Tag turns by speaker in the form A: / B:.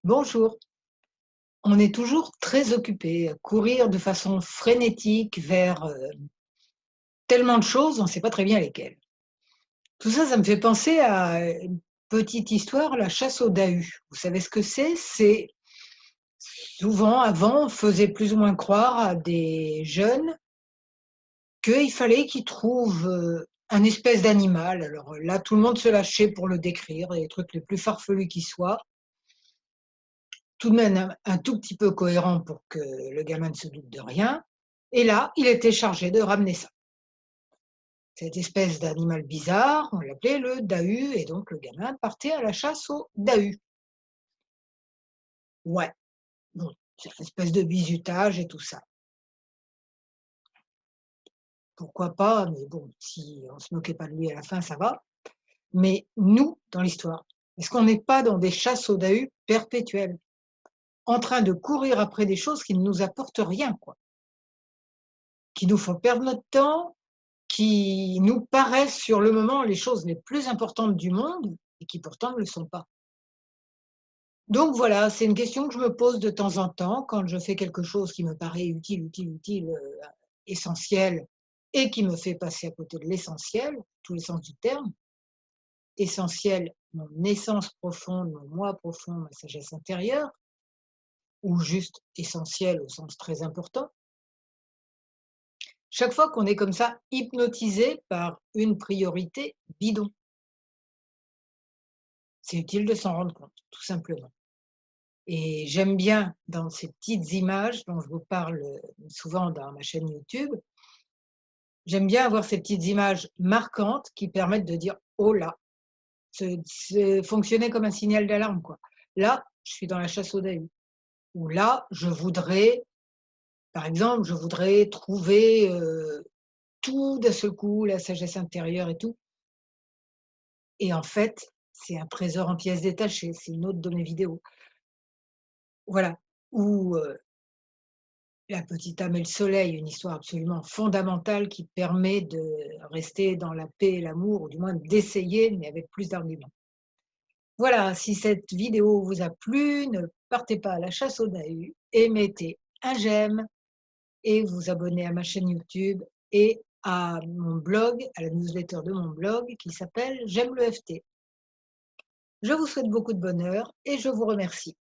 A: Bonjour. On est toujours très occupé, à courir de façon frénétique vers tellement de choses, on ne sait pas très bien lesquelles. Tout ça, ça me fait penser à une petite histoire, la chasse au Dahu. Vous savez ce que c'est? C'est souvent, avant, on faisait plus ou moins croire à des jeunes qu'il fallait qu'ils trouvent un espèce d'animal. Alors là, tout le monde se lâchait pour le décrire, les trucs les plus farfelus qui soient, tout de même un tout petit peu cohérent pour que le gamin ne se doute de rien. Et là, il était chargé de ramener ça. Cette espèce d'animal bizarre, on l'appelait le dahu, et donc le gamin partait à la chasse au dahu. Ouais, bon, c'est une espèce de bizutage et tout ça. Pourquoi pas, mais bon, si on se moquait pas de lui à la fin, ça va. Mais nous, dans l'histoire, est-ce qu'on n'est pas dans des chasses au dahu perpétuelles, en train de courir après des choses qui ne nous apportent rien, quoi, qui nous font perdre notre temps, qui nous paraissent sur le moment les choses les plus importantes du monde et qui pourtant ne le sont pas. Donc voilà, c'est une question que je me pose de temps en temps quand je fais quelque chose qui me paraît utile, essentiel et qui me fait passer à côté de l'essentiel, tous les sens du terme. Essentiel, mon essence profonde, mon moi profond, ma sagesse intérieure, ou juste essentiel au sens très important. Chaque fois qu'on est comme ça hypnotisé par une priorité bidon, c'est utile de s'en rendre compte, tout simplement. Et j'aime bien dans ces petites images dont je vous parle souvent dans ma chaîne YouTube, j'aime bien avoir ces petites images marquantes qui permettent de dire: «Oh là!» c'est fonctionner comme un signal d'alarme, quoi. Là, je suis dans la chasse au Dahu. Ou là, je voudrais, par exemple, je voudrais trouver, tout d'un seul coup, la sagesse intérieure et tout. Et en fait, c'est un trésor en pièces détachées, c'est une autre de mes vidéos. Voilà. Ou, La petite âme et le soleil, une histoire absolument fondamentale qui permet de rester dans la paix et l'amour, ou du moins d'essayer, mais avec plus d'arguments. Voilà, si cette vidéo vous a plu, ne partez pas à la chasse au Dahu et mettez un j'aime et vous abonnez à ma chaîne YouTube et à mon blog, à la newsletter de mon blog qui s'appelle J'aime le FT. Je vous souhaite beaucoup de bonheur et je vous remercie.